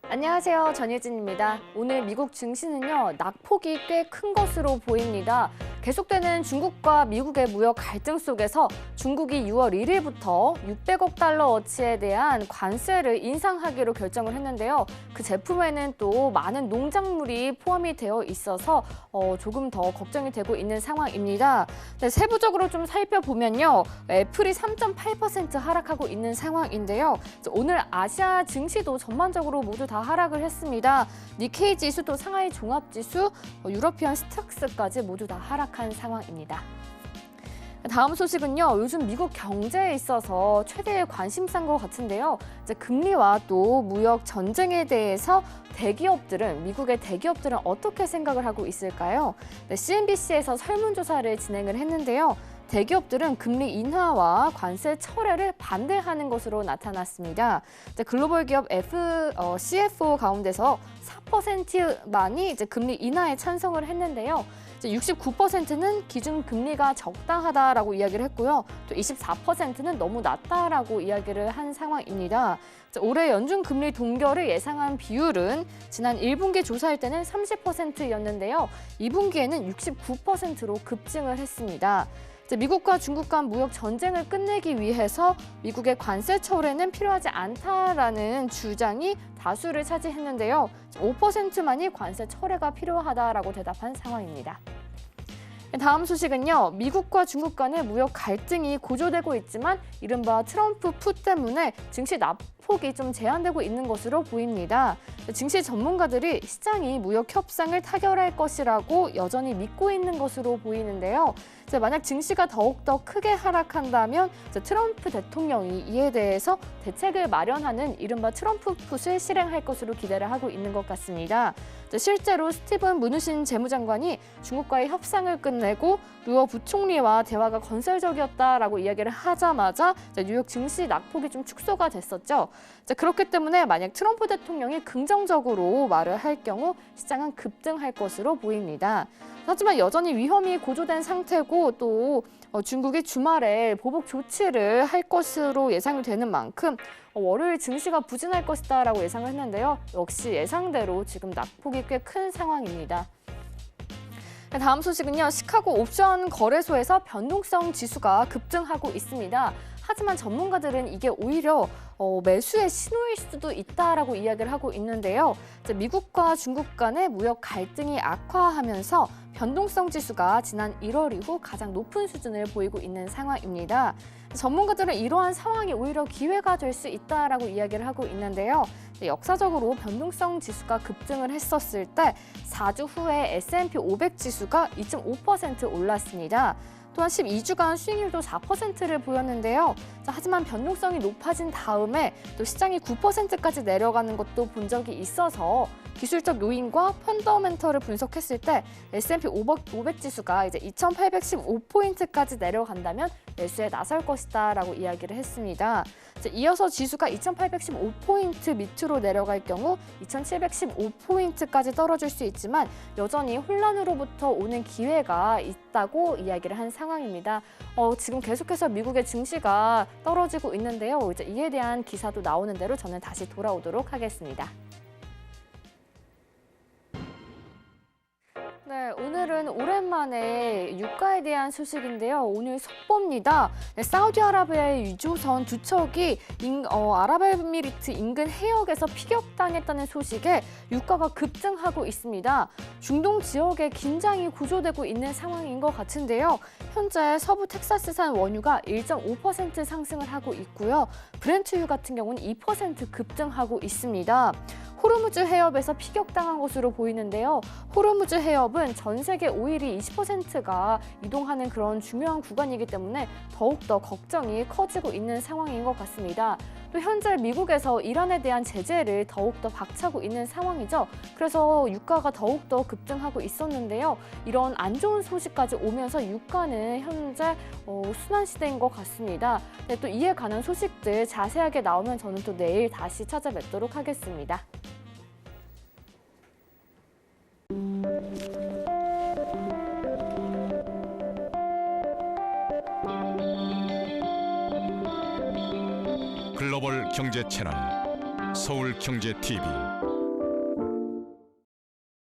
안녕하세요. 전유진입니다. 오늘 미국 증시는요, 낙폭이 꽤 큰 것으로 보입니다. 계속되는 중국과 미국의 무역 갈등 속에서 중국이 6월 1일부터 600억 달러어치에 대한 관세를 인상하기로 결정을 했는데요. 그 제품에는 또 많은 농작물이 포함이 되어 있어서 조금 더 걱정이 되고 있는 상황입니다. 네, 세부적으로 좀 살펴보면요. 애플이 3.8% 하락하고 있는 상황인데요. 오늘 아시아 증시도 전반적으로 모두 다 하락을 했습니다. 니케이 지수, 또 상하이 종합지수, 유러피언 스톡스까지 모두 다 하락한 상황입니다. 다음 소식은요. 요즘 미국 경제에 있어서 최대의 관심사인 것 같은데요. 이제 금리와 또 무역 전쟁에 대해서 미국의 대기업들은 어떻게 생각을 하고 있을까요? 네, CNBC에서 설문조사를 진행을 했는데요. 대기업들은 금리 인하와 관세 철회를 반대하는 것으로 나타났습니다. 글로벌 기업 CFO 가운데서 4%만이 이제 금리 인하에 찬성을 했는데요. 69%는 기준 금리가 적당하다라고 이야기를 했고요. 또 24%는 너무 낮다라고 이야기를 한 상황입니다. 올해 연준 금리 동결을 예상한 비율은 지난 1분기 조사할 때는 30%였는데요. 2분기에는 69%로 급증을 했습니다. 미국과 중국 간 무역 전쟁을 끝내기 위해서 미국의 관세 철회는 필요하지 않다라는 주장이 다수를 차지했는데요. 5%만이 관세 철회가 필요하다라고 대답한 상황입니다. 다음 소식은요. 미국과 중국 간의 무역 갈등이 고조되고 있지만 이른바 트럼프 푸 때문에 증시 낙폭이 좀 제한되고 있는 것으로 보입니다. 증시 전문가들이 시장이 무역 협상을 타결할 것이라고 여전히 믿고 있는 것으로 보이는데요. 만약 증시가 더욱더 크게 하락한다면 트럼프 대통령이 이에 대해서 대책을 마련하는 이른바 트럼프 풋을 실행할 것으로 기대를 하고 있는 것 같습니다. 실제로 스티븐 무누신 재무장관이 중국과의 협상을 끝내고 루어 부총리와 대화가 건설적이었다라고 이야기를 하자마자 뉴욕 증시 낙폭이 좀 축소가 됐었죠. 그렇기 때문에 만약 트럼프 대통령이 긍정적으로 말을 할 경우 시장은 급등할 것으로 보입니다. 하지만 여전히 위험이 고조된 상태고 또 중국이 주말에 보복 조치를 할 것으로 예상이 되는 만큼 월요일 증시가 부진할 것이다라고 예상을 했는데요. 역시 예상대로 지금 낙폭이 꽤 큰 상황입니다. 다음 소식은요. 시카고 옵션 거래소에서 변동성 지수가 급증하고 있습니다. 하지만 전문가들은 이게 오히려 매수의 신호일 수도 있다라고 이야기를 하고 있는데요. 미국과 중국 간의 무역 갈등이 악화하면서 변동성 지수가 지난 1월 이후 가장 높은 수준을 보이고 있는 상황입니다. 전문가들은 이러한 상황이 오히려 기회가 될 수 있다라고 이야기를 하고 있는데요. 역사적으로 변동성 지수가 급증을 했었을 때 4주 후에 S&P 500 지수가 2.5% 올랐습니다. 또한 12주간 수익률도 4%를 보였는데요. 하지만 변동성이 높아진 다음에 또 시장이 9%까지 내려가는 것도 본 적이 있어서 기술적 요인과 펀더멘털을 분석했을 때 S&P 500 지수가 이제 2,815포인트까지 내려간다면 매수에 나설 것이다라고 이야기를 했습니다. 이어서 지수가 2,815포인트 밑으로 내려갈 경우 2,715포인트까지 떨어질 수 있지만 여전히 혼란으로부터 오는 기회가 있다고 이야기를 한 상황입니다. 지금 계속해서 미국의 증시가 떨어지고 있는데요. 이제 이에 대한 기사도 나오는 대로 저는 다시 돌아오도록 하겠습니다. 네, 오늘은 오랜만에 유가에 대한 소식인데요. 오늘 속보입니다. 네, 사우디아라비아의 유조선 두 척이 아랍에미리트 인근 해역에서 피격당했다는 소식에 유가가 급증하고 있습니다. 중동 지역에 긴장이 고조되고 있는 상황인 것 같은데요. 현재 서부 텍사스산 원유가 1.5% 상승을 하고 있고요. 브렌트유 같은 경우는 2% 급등하고 있습니다. 호르무즈 해협에서 피격당한 것으로 보이는데요. 호르무즈 해협은 전 세계 오일이 20%가 이동하는 그런 중요한 구간이기 때문에 더욱더 걱정이 커지고 있는 상황인 것 같습니다. 또 현재 미국에서 이란에 대한 제재를 더욱더 박차고 있는 상황이죠. 그래서 유가가 더욱더 급등하고 있었는데요. 이런 안 좋은 소식까지 오면서 유가는 현재 순환시대인 것 같습니다. 네, 또 이에 관한 소식들 자세하게 나오면 저는 또 내일 다시 찾아뵙도록 하겠습니다. 글로벌 경제 채널 서울경제TV